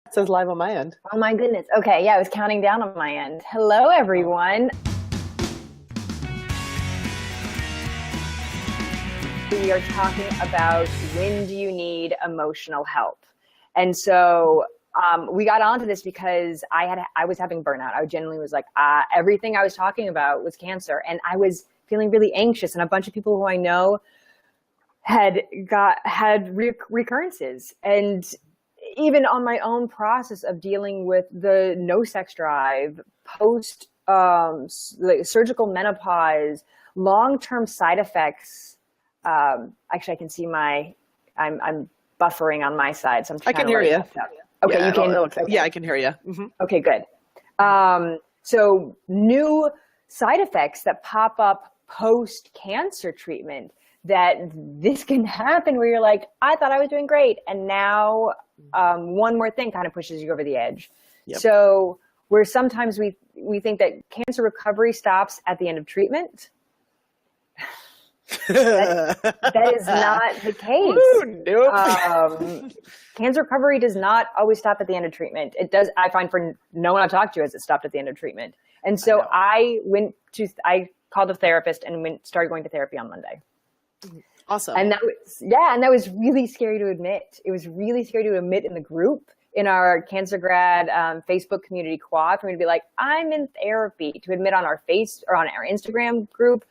It says live on my end. Oh my goodness. Okay, yeah, I was counting down on my end. Hello, everyone. We are talking about when do you need emotional help? And so we got onto this because I was having burnout. I genuinely was like, everything I was talking about was cancer, and I was feeling really anxious. And a bunch of people who I know had recurrences, and even on my own process of dealing with the no sex drive, post surgical menopause, long-term side effects. Actually, I can see I'm buffering on my side, so I'm trying I can to hear you. Okay, yeah, you can. Okay. Okay. Yeah, I can hear you. Mm-hmm. Okay, good. So new side effects that pop up post-cancer treatment, that this can happen where you're like, I thought I was doing great, and now one more thing kind of pushes you over the edge. Yep. So where sometimes we think that cancer recovery stops at the end of treatment. that is not the case. Ooh, nope. Cancer recovery does not always stop at the end of treatment. It does. I find for no one I've talked to has it stopped at the end of treatment. And so I called a therapist and started going to therapy on Monday. Awesome. And that was really scary to admit. It was really scary to admit in the group, in our Cancer Grad Facebook community quad, for me to be like, I'm in therapy, to admit on our Instagram group.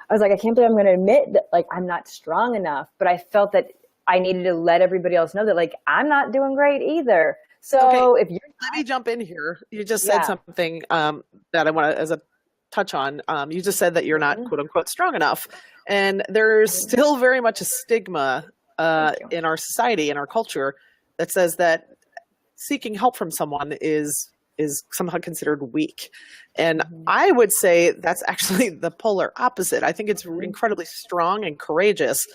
I was like, I can't believe I'm going to admit that, like, I'm not strong enough. But I felt that I needed to let everybody else know that, like, I'm not doing great either. So let me jump in here. You just said something that I want to, as a touch on. You just said that you're not quote unquote strong enough. And there's still very much a stigma in our society, in our culture, that says that seeking help from someone is somehow considered weak. And I would say that's actually the polar opposite. I think it's incredibly strong and courageous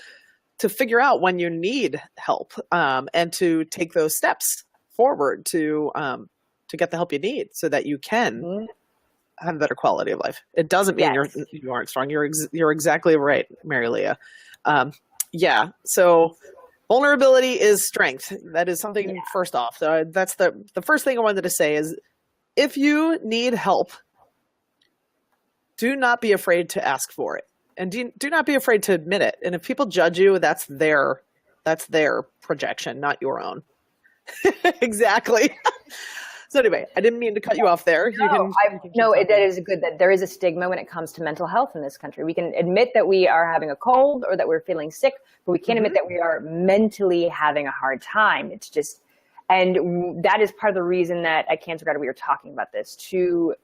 to figure out when you need help, and to take those steps forward to get the help you need so that you can have a better quality of life. It doesn't mean you aren't strong. You're exactly right, Mary Leah. So vulnerability is strength. That is something first off. So that's the first thing I wanted to say is, if you need help, do not be afraid to ask for it, and do not be afraid to admit it. And if people judge you, that's their projection, not your own. Exactly. So anyway, I didn't mean to cut you off there. That is good that there is a stigma when it comes to mental health in this country. We can admit that we are having a cold or that we're feeling sick, but we can't admit that we are mentally having a hard time. It's just, and that is part of the reason that at Cancer Grad we are talking about this, to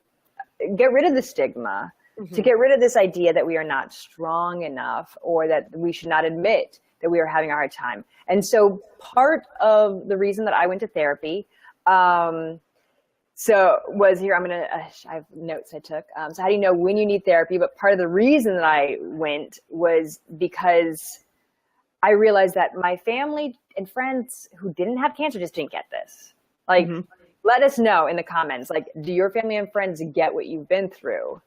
get rid of the stigma, to get rid of this idea that we are not strong enough, or that we should not admit that we are having a hard time. And so part of the reason that I went to therapy, I have notes I took. So how do you know when you need therapy? But part of the reason that I went was because I realized that my family and friends who didn't have cancer just didn't get this. Like, let us know in the comments, like, do your family and friends get what you've been through?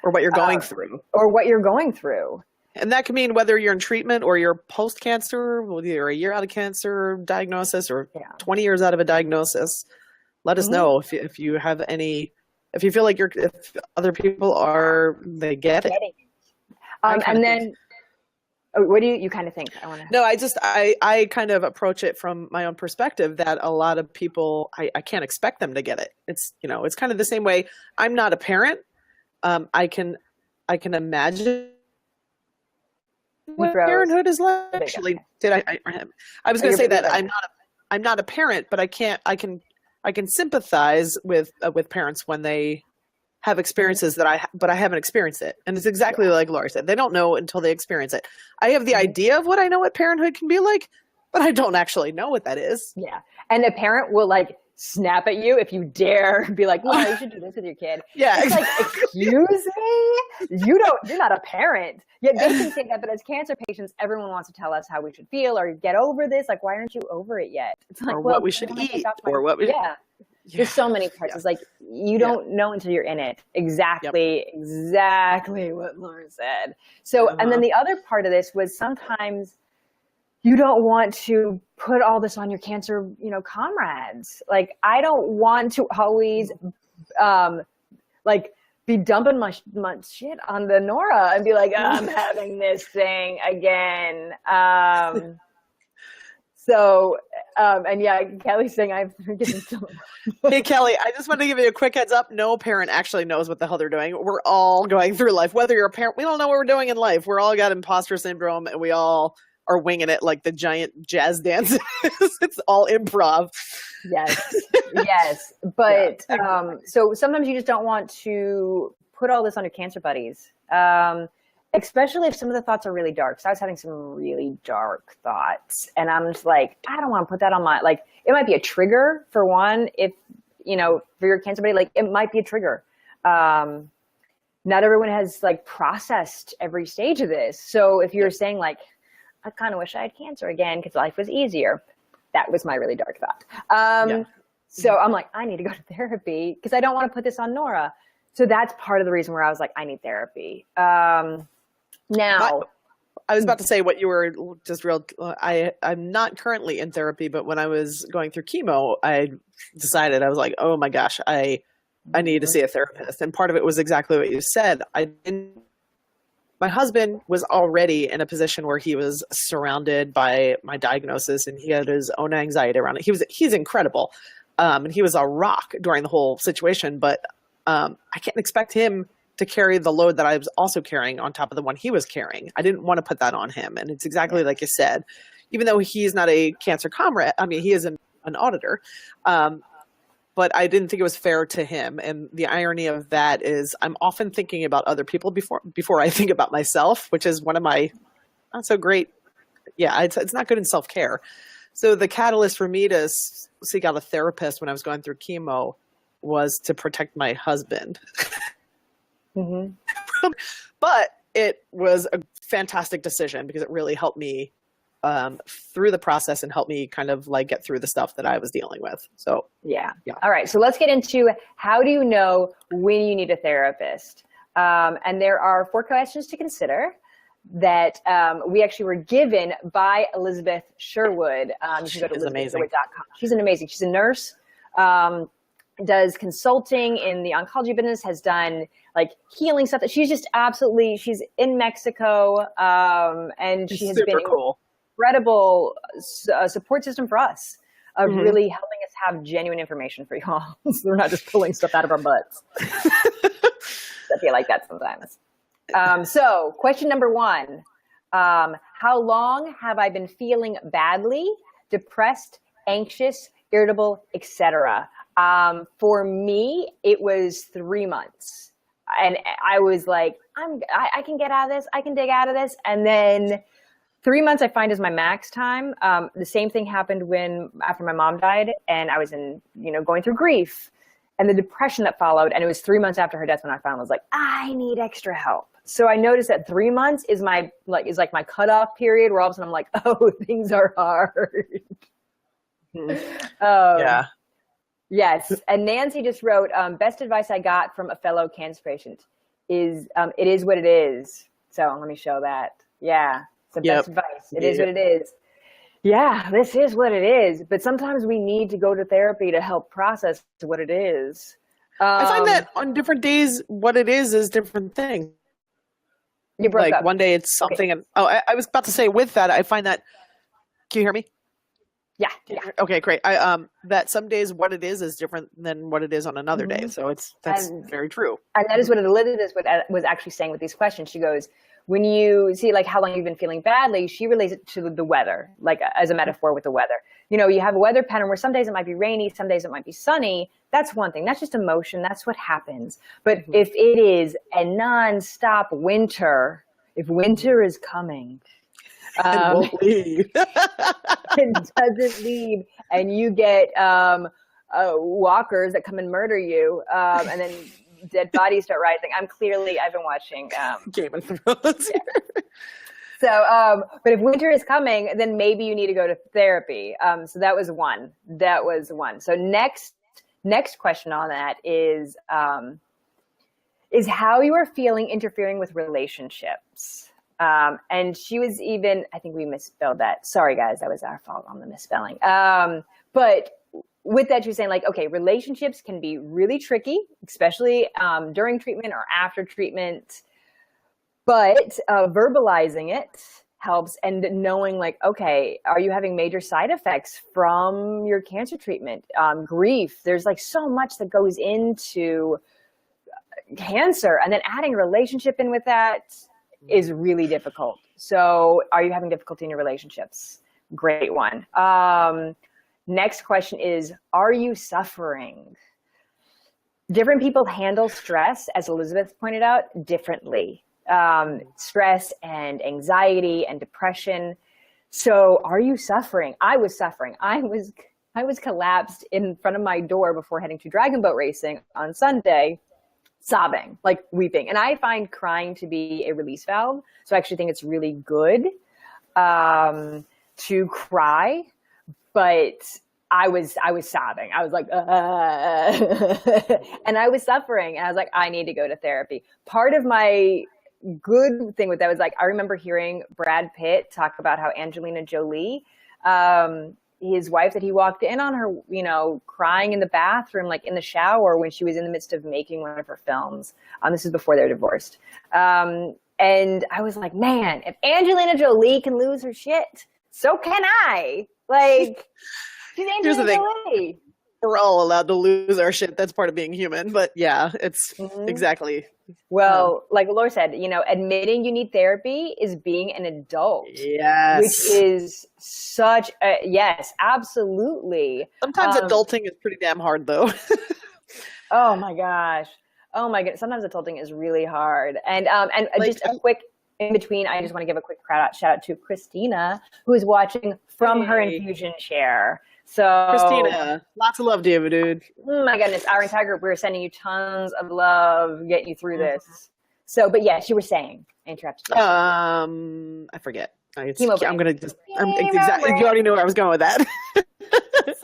Or what you're going through. Or what you're going through. And that can mean whether you're in treatment or you're post-cancer, whether you're a year out of cancer diagnosis or 20 years out of a diagnosis. Let us know if you have if you feel like if other people they get it. And then, what do you kind of think? No, I kind of approach it from my own perspective, that a lot of people, I can't expect them to get it. It's, it's kind of the same way. I'm not a parent. I can imagine what parenthood is like. Actually, I was going to say that I'm not a parent, but I can sympathize with parents when they have experiences but I haven't experienced it. And it's exactly like Laura said. They don't know until they experience it. I have the idea of what I know what parenthood can be like, but I don't actually know what that is. Yeah. And a parent will snap at you if you dare be like, well, you should do this with your kid. Yeah. It's like, excuse me? You're not a parent. Yet they can say that, but as cancer patients, everyone wants to tell us how we should feel or get over this. Like, why aren't you over it yet? It's like, or what we should eat or what we... Yeah. There's so many parts. It's like, you don't know until you're in it. Exactly what Laura said. So, and then the other part of this was sometimes you don't want to put all this on your cancer, comrades. Like, I don't want to always, be dumping my shit on the Nora and be like, I'm having this thing again. And yeah, Kelly's saying I'm getting Hey, Kelly, I just want to give you a quick heads up. No parent actually knows what the hell they're doing. We're all going through life. Whether you're a parent, we don't know what we're doing in life. We're all got imposter syndrome, and we all are winging it like the giant jazz dances. It's all improv. Yes. But so sometimes you just don't want to put all this on your cancer buddies, especially if some of the thoughts are really dark. So I was having some really dark thoughts, and I'm just like, I don't want to put that on it might be a trigger for one, if, for your cancer buddy, like it might be a trigger. Not everyone has processed every stage of this. So if you're saying I kind of wish I had cancer again because life was easier. That was my really dark thought. So I'm like, I need to go to therapy because I don't want to put this on Nora. So that's part of the reason where I was like, I need therapy. Now, I was about to say what you were just real. I'm not currently in therapy, but when I was going through chemo, I decided, I was like, oh my gosh, I need to see a therapist. And part of it was exactly what you said. My husband was already in a position where he was surrounded by my diagnosis, and he had his own anxiety around it. He's incredible. And he was a rock during the whole situation, but I can't expect him to carry the load that I was also carrying on top of the one he was carrying. I didn't want to put that on him. And it's exactly like you said, even though he's not a cancer comrade, I mean, he is an auditor, but I didn't think it was fair to him. And the irony of that is I'm often thinking about other people before I think about myself, which is one of my not so great. Yeah, it's not good in self-care. So the catalyst for me to seek out a therapist when I was going through chemo was to protect my husband. Mm-hmm. But it was a fantastic decision because it really helped me through the process and helped me kind of get through the stuff that I was dealing with. So yeah. All right. So let's get into how do you know when you need a therapist? And there are 4 questions to consider that we actually were given by Elizabeth Sherwood. You can go to elizabethsherwood.com. She's amazing. She's a nurse, does consulting in the oncology business, has done healing stuff. She's just she's in Mexico, and she has been cool. Incredible support system for us of really helping us have genuine information for y'all. So we're not just pulling stuff out of our butts. I feel like that sometimes. So question number 1, how long have I been feeling badly, depressed, anxious, irritable, etc.? For me, it was 3 months. And I was like, I can get out of this. I can dig out of this. And then 3 months I find is my max time. The same thing happened after my mom died and I was going through grief and the depression that followed. And it was 3 months after her death when I finally was like, I need extra help. So I noticed that 3 months is my cutoff period where all of a sudden I'm like, oh, things are hard. Yeah. Yes. And Nancy just wrote, best advice I got from a fellow cancer patient is, it is what it is. So let me show that. Yeah. So best advice. It is what it is. Yeah, this is what it is. But sometimes we need to go to therapy to help process what it is. I find that on different days, what it is different things. You broke up. One day it's something. Okay. And I was about to say with that, I find that, can you hear me? Yeah. Okay, great. That some days what it is different than what it is on another day. So that's very true. And that is what Elizabeth was actually saying with these questions. She goes, when you see how long you've been feeling badly, she relates it to the weather, as a metaphor with the weather. You have a weather pattern where some days it might be rainy, some days it might be sunny. That's one thing. That's just emotion. That's what happens. But if it is a nonstop winter, if winter is coming, it won't leave. it doesn't leave, and you get walkers that come and murder you, and then dead bodies start rising. I've been watching Game of Thrones. Yeah. So, but if winter is coming, then maybe you need to go to therapy. So that was one. So next question on that is how you are feeling interfering with relationships. And she was even, I think we misspelled that. Sorry, guys, that was our fault on the misspelling. But with that, she was saying like, okay, relationships can be really tricky, especially during treatment or after treatment. But verbalizing it helps, and knowing like, okay, are you having major side effects from your cancer treatment? Grief, there's like so much that goes into cancer, and then adding a relationship in with that is really difficult. So are you having difficulty in your relationships? Great one. Next question is, are you suffering? Different people handle stress, as Elizabeth pointed out, differently. Stress and anxiety and depression. So are you suffering? I was suffering. I was collapsed in front of my door before heading to Dragon Boat racing on Sunday, sobbing, like weeping. And I find crying to be a release valve. So I actually think it's really good to cry, but I was sobbing. I was like, and I was suffering. And I was like, I need to go to therapy. Part of my good thing with that was like, I remember hearing Brad Pitt talk about how Angelina Jolie, his wife, that he walked in on her, you know, crying in the bathroom, like in the shower when she was in the midst of making one of her films. This is before they're divorced. And I was like, man, if Angelina Jolie can lose her shit, so can I. Like, she's Angelina Jolie. We're all allowed to lose our shit. That's part of being human. But yeah, it's exactly. Well, like Laura said, you know, admitting you need therapy is being an adult. Yes. Which is such a, yes, absolutely. Sometimes adulting is pretty damn hard though. Oh my gosh. Oh my goodness. Sometimes adulting is really hard. And like, just a quick in between, I just want to give a quick shout out to Christina, who is watching from her infusion chair. So Christina, lots of love to you, dude. Oh my goodness, our entire group, we're sending you tons of love, getting you through this. So, but yes, you were saying, I interrupted you. I forget. Exactly. You already knew where I was going with that.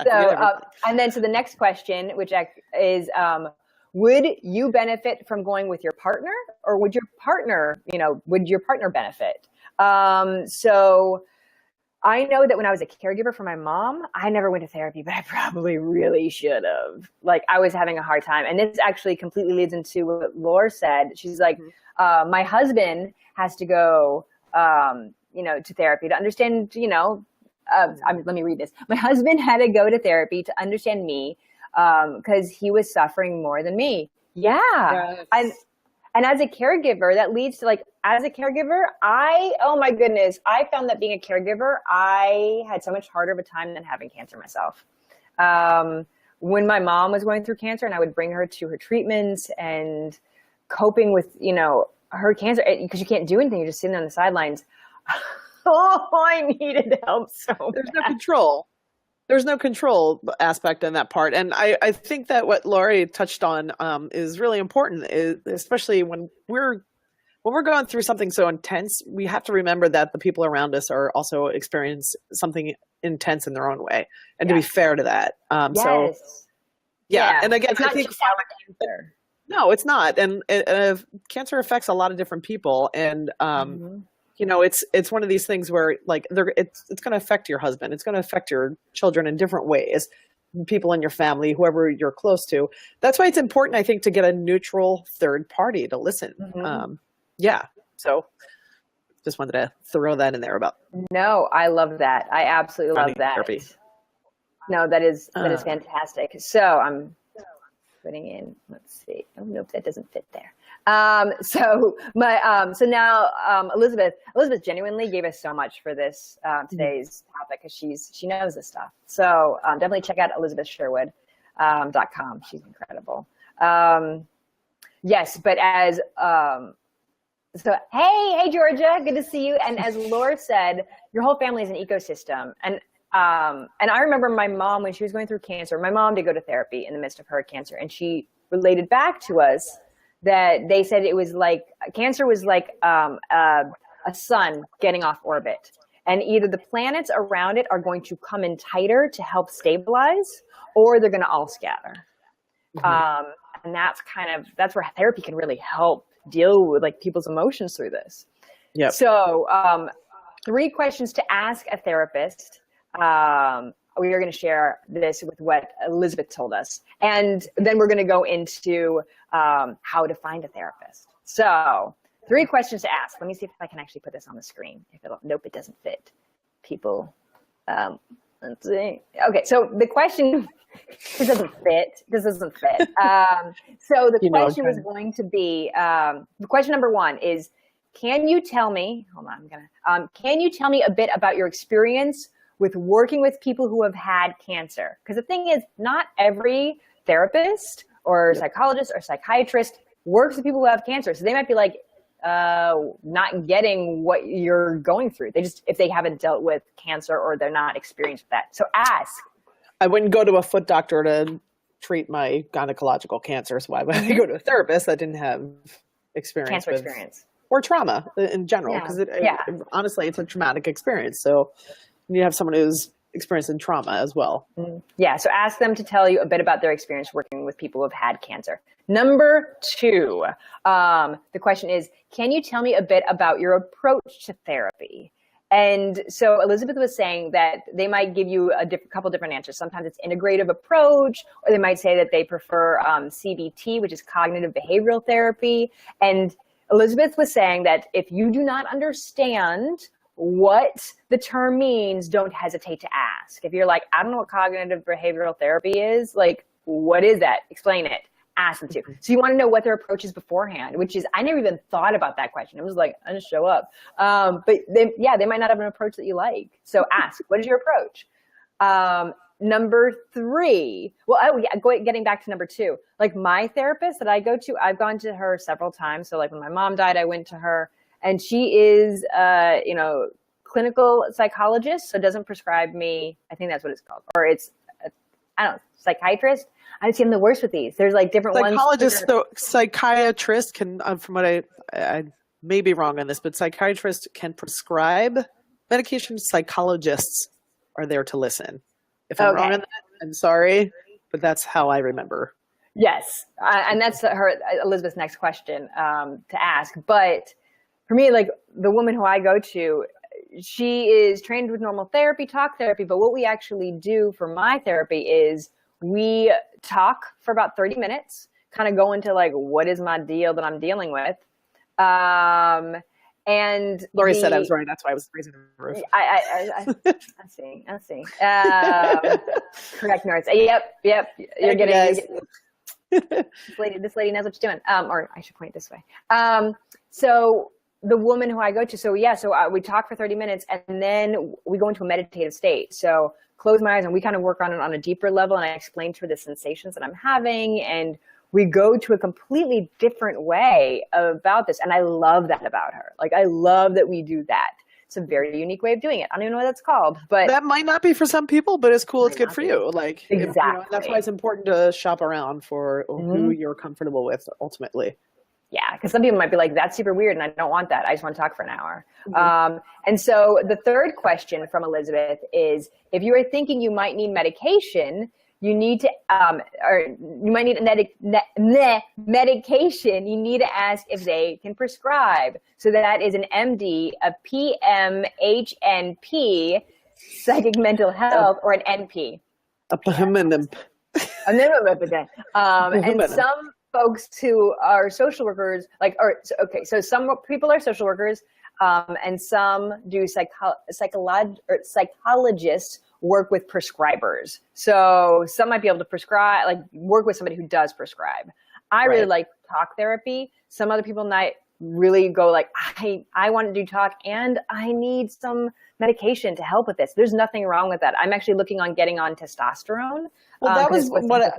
So, and then so the next question, which is, would you benefit from going with your partner, or would your partner benefit? So I know that when I was a caregiver for my mom, I never went to therapy, but I probably really should have. Like, I was having a hard time. And this actually completely leads into what Laura said. She's like, my husband has to go, to therapy to understand, let me read this. My husband had to go to therapy to understand me because he was suffering more than me. Yeah. Yes. And as a caregiver, that leads to as a caregiver, oh my goodness, I found that being a caregiver, I had so much harder of a time than having cancer myself. When my mom was going through cancer and I would bring her to her treatments and coping with, her cancer, because you can't do anything, you're just sitting on the sidelines. Oh, I needed help so bad. There's no control. There's no control aspect in that part. And I think that what Laurie touched on is really important, especially when we're going through something so intense. We have to remember that the people around us are also experiencing something intense in their own way, and to be fair to that. Yes. So, yeah. And again, it's not just cancer. No, it's not. And cancer affects a lot of different people. And it's one of these things where it's going to affect your husband. It's going to affect your children in different ways, people in your family, whoever you're close to. That's why it's important, I think, to get a neutral third party to listen. So just wanted to throw that in there about. No, I love that. I absolutely love that. Therapy. No, that is fantastic. So I'm putting in, let's see. Oh, nope, that doesn't fit there. So now Elizabeth genuinely gave us so much for this today's topic, because she knows this stuff. So definitely check out elizabethsherwood.com. She's incredible. Yes, but as so hey Georgia, good to see you. And as Laura said, your whole family is an ecosystem. And I remember my mom, when she was going through cancer, my mom did go to therapy in the midst of her cancer, and she related back to us that they said it was like cancer was like a sun getting off orbit, and either the planets around it are going to come in tighter to help stabilize, or they're going to all scatter. And that's where therapy can really help deal with people's emotions through this. Yep. So 3 questions to ask a therapist. We are going to share this with what Elizabeth told us. And then we're going to go into how to find a therapist. So 3 questions to ask. Let me see if I can actually put this on the screen. Nope, it doesn't fit. People, let's see. Okay, so the question, this doesn't fit. So the question was going to be, question number 1 is, can you tell me a bit about your experience with working with people who have had cancer? Because the thing is, not every therapist or psychologist or psychiatrist works with people who have cancer. So they might be like, not getting what you're going through. If they haven't dealt with cancer or they're not experienced with that. So ask. I wouldn't go to a foot doctor to treat my gynecological cancer. So why would I go to a therapist that didn't have experience or trauma in general? Because honestly, it's a traumatic experience. So you have someone who's experienced in trauma as well. Yeah, so ask them to tell you a bit about their experience working with people who have had cancer. Number 2, the question is, can you tell me a bit about your approach to therapy? And so Elizabeth was saying that they might give you a couple different answers. Sometimes it's integrative approach, or they might say that they prefer CBT, which is cognitive behavioral therapy. And Elizabeth was saying that if you do not understand what the term means, don't hesitate to ask. If you're like, I don't know what cognitive behavioral therapy is, like, what is that? Explain it. Ask them to. So you want to know what their approach is beforehand, which is, I never even thought about that question. I was like, I just show up. But they might not have an approach that you like. So ask, what is your approach? Number 3, getting back to number 2, like my therapist that I go to, I've gone to her several times. So like when my mom died, I went to her, and she is, clinical psychologist. So doesn't prescribe me. I think that's what it's called. Or it's, I don't know, psychiatrist. I see I'm the worst with these. There's like different psychologists, ones. Psychiatrists can, from what I may be wrong on this, but psychiatrists can prescribe medication. Psychologists are there to listen. If I'm wrong on that, I'm sorry, but that's how I remember. Yes. And that's Elizabeth's next question to ask. But for me, like the woman who I go to, she is trained with normal therapy, talk therapy. But what we actually do for my therapy is we talk for about 30 minutes, kind of go into like, what is my deal that I'm dealing with? And Lori said I was right. That's why I was raising the roof. I see. Correct, Norris. Yep. You're getting this lady knows what she's doing. Or I should point this way. So the woman who I go to, we talk for 30 minutes and then we go into a meditative state. So close my eyes and we kind of work on it on a deeper level, and I explain to her the sensations that I'm having, and we go to a completely different way about this. And I love that about her. Like, I love that we do that. It's a very unique way of doing it. I don't even know what that's called, but that might not be for some people, but it's cool. It's good for you. Like, exactly. That's why it's important to shop around for who you're comfortable with ultimately. Yeah, because some people might be like, that's super weird and I don't want that. I just want to talk for an hour. And so the third question from Elizabeth is, if you are thinking you might need medication, you need to, or you might need medication, you need to ask if they can prescribe. So that is an MD, a PMHNP, psychic mental health, or an NP. And some folks who are social workers, so some people are social workers, and some do psychologists work with prescribers. So some might be able to prescribe, like work with somebody who does prescribe. I really like talk therapy. Some other people might really go like, I want to do talk and I need some medication to help with this. There's nothing wrong with that. I'm actually looking on getting on testosterone. Well, that was what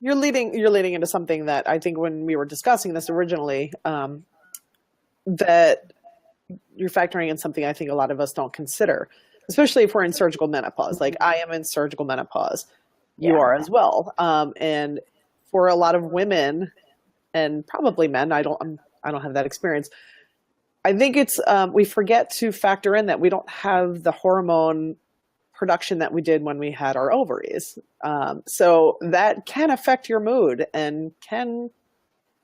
you're leading into something that I think when we were discussing this originally, that you're factoring in something I think a lot of us don't consider, especially if we're in surgical menopause. Like, I am in surgical menopause. You are as well. And for a lot of women and probably men, I don't have that experience. I think it's, we forget to factor in that we don't have the hormone production that we did when we had our ovaries. So that can affect your mood and can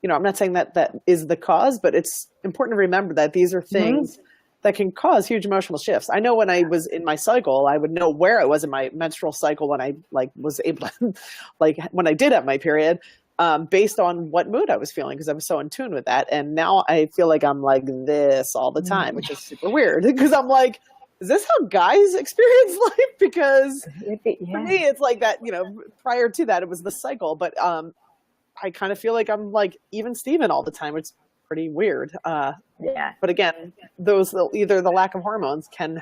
I'm not saying that that is the cause, but it's important to remember that these are things that can cause huge emotional shifts. I know when I was in my cycle, I would know where I was in my menstrual cycle when I was able to, when I did have my period, based on what mood I was feeling, because I was so in tune with that. And now I feel like I'm like this all the time, which is super weird, because I'm like, is this how guys experience life? Because for me, it's like that, prior to that, it was the cycle. But I kind of feel like I'm like even Steven all the time. It's pretty weird. But again, either the lack of hormones can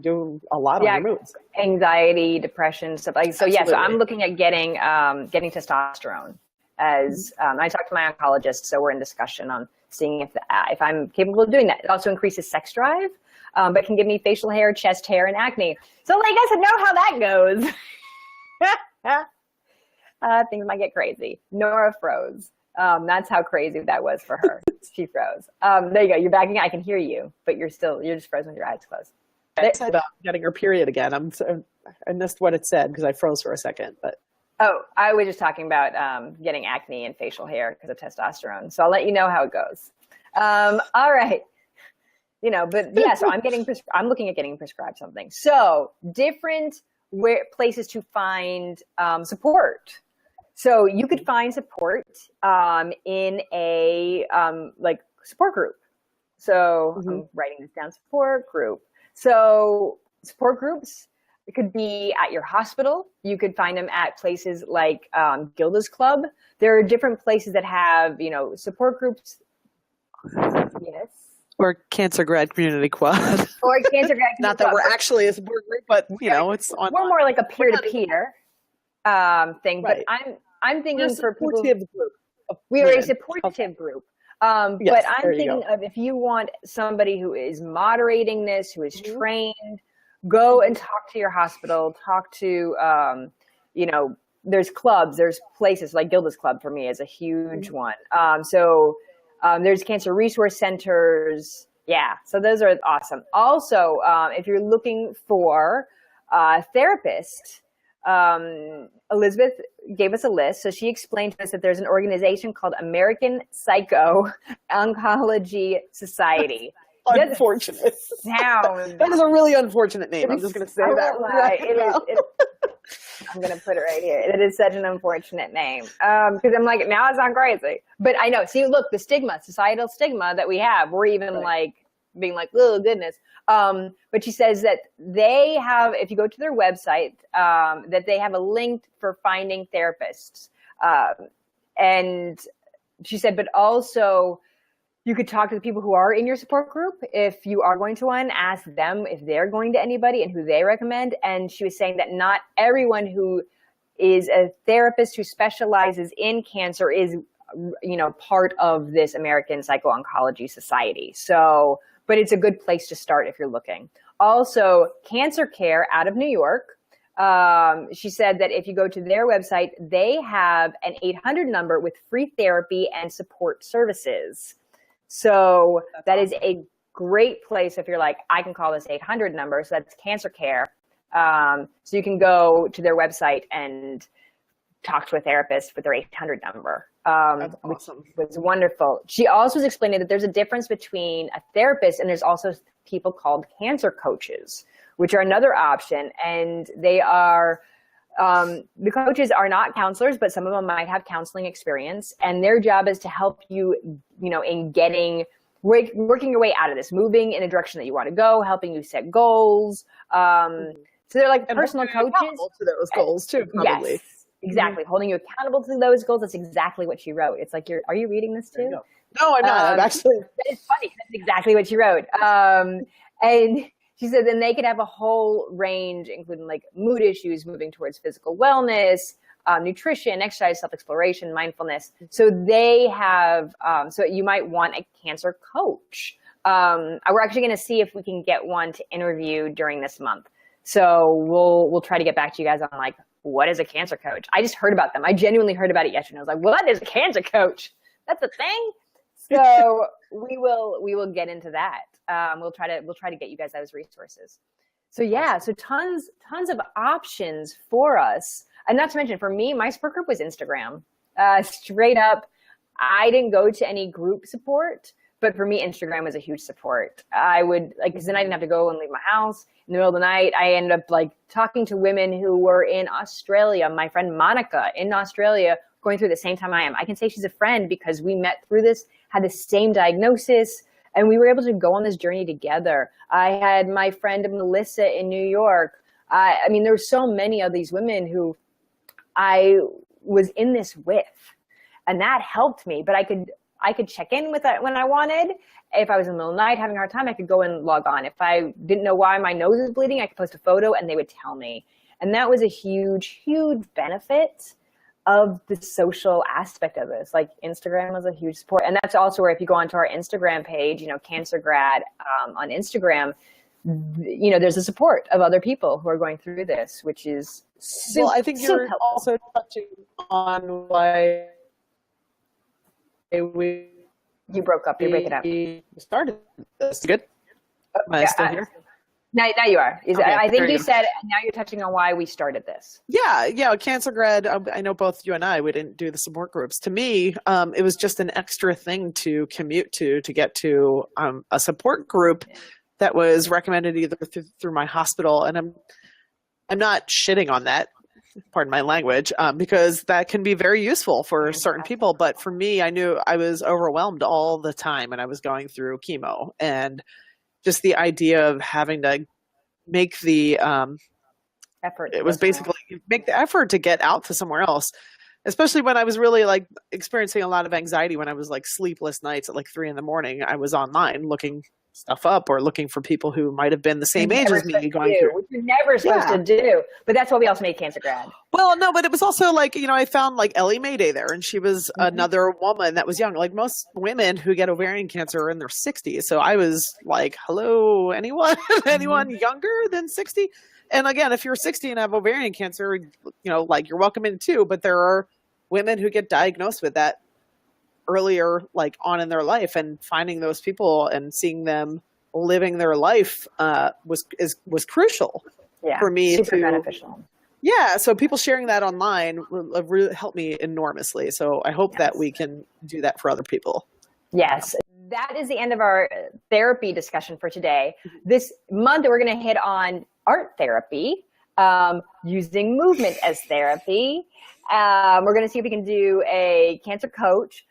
do a lot on your moods. Anxiety, depression, stuff like so. Absolutely. So I'm looking at getting testosterone. As I talked to my oncologist, so we're in discussion on seeing if I'm capable of doing that. It also increases sex drive, but can give me facial hair, chest hair, and acne. So like I said, know how that goes. Things might get crazy. Nora froze. That's how crazy that was for her. She froze. There you go. You're backing. I can hear you, but you're just frozen with your eyes closed. I said about getting her period again. I missed what it said because I froze for a second, but. Oh, I was just talking about getting acne and facial hair because of testosterone. So I'll let you know how it goes. All right. But yeah, so I'm looking at getting prescribed something. So different places to find support. So you could find support in a support group. So I'm writing this down, support group. So support groups, it could be at your hospital. You could find them at places like Gilda's Club. There are different places that have, support groups. Yes. Or Cancer Grad Community Quad. Or Cancer Grad Community Not that we're actually a support group, but, it's on. We're more like a peer-to-peer thing. Right. But I'm thinking for people. We are a supportive group. But I'm thinking of if you want somebody who is moderating this, who is trained, go and talk to your hospital, talk to, there's clubs, there's places like Gilda's Club for me is a huge one. There's cancer resource centers. Yeah. So those are awesome. Also, if you're looking for a therapist, Elizabeth gave us a list. So she explained to us that there's an organization called American Psycho-Oncology Society. Unfortunate. That is a really unfortunate name. I'm just going to say that. I'm going to put it right here. It is such an unfortunate name because I'm like, now I sound crazy. But I know. See, look, the stigma, societal stigma that we have. We're even being like, oh goodness. But she says that they have, if you go to their website, that they have a link for finding therapists. And she said, but also, you could talk to the people who are in your support group. If you are going to one, ask them if they're going to anybody and who they recommend. And she was saying that not everyone who is a therapist who specializes in cancer is, part of this American Psycho-Oncology Society. So, but it's a good place to start if you're looking. Also, Cancer Care out of New York. She said that if you go to their website, they have an 800 number with free therapy and support services. So that is a great place if you're like, I can call this 800 number. So that's Cancer Care. So you can go to their website and talk to a therapist with their 800 number. That's awesome. Which was wonderful. She also was explaining that there's a difference between a therapist and there's also people called cancer coaches, which are another option. And they are, the coaches are not counselors, but some of them might have counseling experience. And their job is to help you, in working your way out of this, moving in a direction that you want to go, helping you set goals. So they're like personal coaches. To those goals too, probably. Yes. Exactly. Holding you accountable to those goals. That's exactly what she wrote. It's like, are you reading this too? No, I'm not. I'm actually. It's funny. That's exactly what she wrote. And she said then they could have a whole range, including like mood issues, moving towards physical wellness, nutrition, exercise, self-exploration, mindfulness. So they have, so you might want a cancer coach. We're actually going to see if we can get one to interview during this month. So we'll try to get back to you guys on like, what is a cancer coach? I just heard about them. I genuinely heard about it yesterday. I was like, what is a cancer coach? That's a thing. So we will get into that. We'll try to get you guys those resources. So yeah, so tons of options for us. And not to mention for me, my support group was Instagram. Straight up, I didn't go to any group support, but for me, Instagram was a huge support. I would because then I didn't have to go and leave my house in the middle of the night. I ended up talking to women who were in Australia. My friend Monica in Australia going through the same time I am. I can say she's a friend because we met through this, had the same diagnosis, and we were able to go on this journey together. I had my friend Melissa in New York. I mean, there were so many of these women who I was in this with, and that helped me. But I could check in with it when I wanted. If I was in the middle of the night having a hard time, I could go and log on. If I didn't know why my nose was bleeding, I could post a photo and they would tell me. And that was a huge, huge benefit of the social aspect of this. Like Instagram was a huge support. And that's also where if you go onto our Instagram page, Cancer Grad on Instagram, there's a support of other people who are going through this, which is well, I think you're also touching on why you broke up. You're breaking up. We started this. Good? Am I still here? Now you are. Okay, I think you said, now you're touching on why we started this. Yeah. Cancer Grad, I know both you and we didn't do the support groups. To me, it was just an extra thing to commute to get to a support group that was recommended either through my hospital. And I'm not shitting on that, pardon my language, because that can be very useful for certain people. But for me, I knew I was overwhelmed all the time when I was going through chemo, and just the idea of having to make the effort. It was basically make the effort to get out to somewhere else, especially when I was really experiencing a lot of anxiety when I was sleepless nights at 3 a.m. I was online looking stuff up or looking for people who might have been the same age as me going through. Which you're never supposed to do. But that's why we also made Cancer Grad. Well, no, but it was also I found Ellie Mayday there, and she was another woman that was young. Most women who get ovarian cancer are in their 60s. So I was like, hello, anyone younger than 60? And again, if you're 60 and have ovarian cancer, you're welcome in too. But there are women who get diagnosed with that earlier, on in their life, and finding those people and seeing them living their life was crucial for me. Super beneficial. Yeah, so people sharing that online really helped me enormously. So I hope that we can do that for other people. Yes. That is the end of our therapy discussion for today. This month, we're going to hit on art therapy, using movement as therapy. We're going to see if we can do a cancer coach,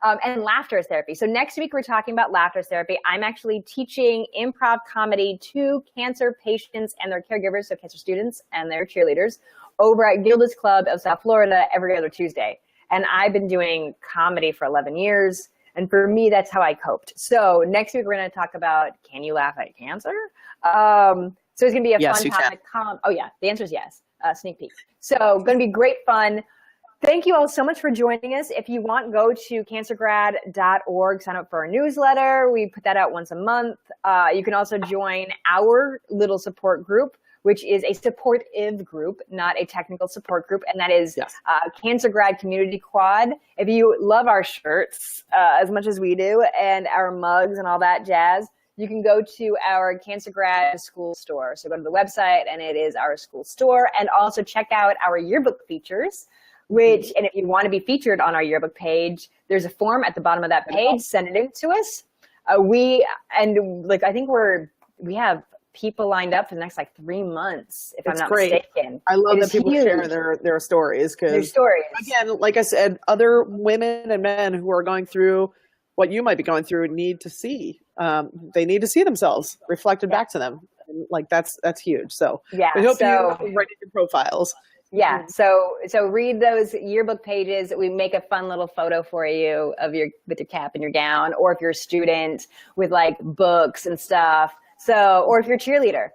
and laughter as therapy. So next week, we're talking about laughter as therapy. I'm actually teaching improv comedy to cancer patients and their caregivers, so cancer students and their cheerleaders, over at Gilda's Club of South Florida every other Tuesday. And I've been doing comedy for 11 years. And for me, that's how I coped. So next week, we're going to talk about, can you laugh at cancer? So it's going to be a fun topic. Oh, yeah. The answer is yes. Sneak peek. So going to be great fun. Thank you all so much for joining us. If you want, go to cancergrad.org, sign up for our newsletter. We put that out once a month. You can also join our little support group, which is a supportive group, not a technical support group. And that is Cancer Grad Community Quad. If you love our shirts as much as we do and our mugs and all that jazz, you can go to our Cancer Grad school store. So go to the website and it is our school store. And also check out our yearbook features, and if you want to be featured on our yearbook page, there's a form at the bottom of that page. Send it in to us. I think we have people lined up for the next 3 months, if I'm not mistaken. I love that people share their stories. Their stories. Again, like I said, other women and men who are going through what you might be going through need to see. They need to see themselves reflected back to them. And, that's huge. So we hope you write your profiles. Yeah. So read those yearbook pages. We make a fun little photo for you with your cap and your gown, or if you're a student with books and stuff. So, or if you're a cheerleader,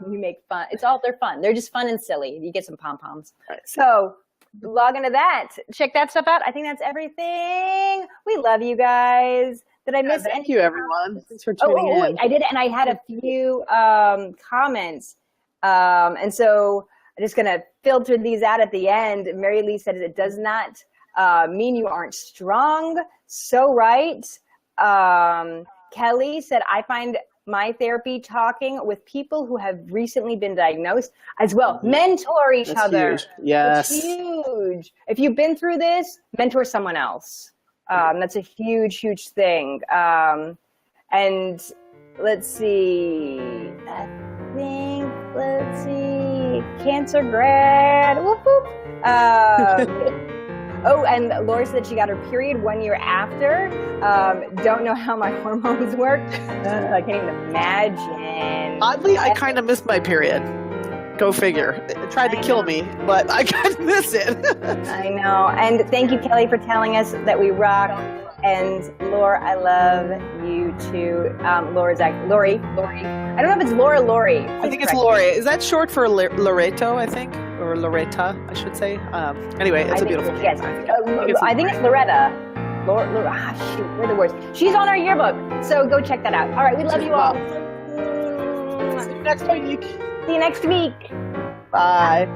we make fun. They're fun. They're just fun and silly. You get some pom-poms. Right. So log into that. Check that stuff out. I think that's everything. We love you guys. Did I miss anything? Thank you, everyone. Thanks for tuning in. I did, and I had a few comments. And so I'm just going to filter these out at the end. Mary Lee said it does not mean you aren't strong. So right. Kelly said, I find my therapy talking with people who have recently been diagnosed as well. Mentor each other. Huge. Yes. It's huge. huge. If you've been through this, mentor someone else. That's a huge, huge thing. And let's see, cancer grad, whoop, whoop. Oh, and Laura said she got her period 1 year after. Don't know how my hormones work. I can't even imagine. Oddly, I kind of missed my period. Go figure. It tried to kill me, but I kind of miss it. I know. And thank you, Kelly, for telling us that we rock. And Laura, I love you too. Lori. I don't know if it's Laura or Lori. I think it's Lori. Is that short for Loreto, I think? Or Loretta, I should say. Anyway, it's a beautiful name. Yes. I think it's Loretta. Laura, shoot, we're the worst. She's on our yearbook, so go check that out. All right, we love you all. See you next week. See you next week. Bye.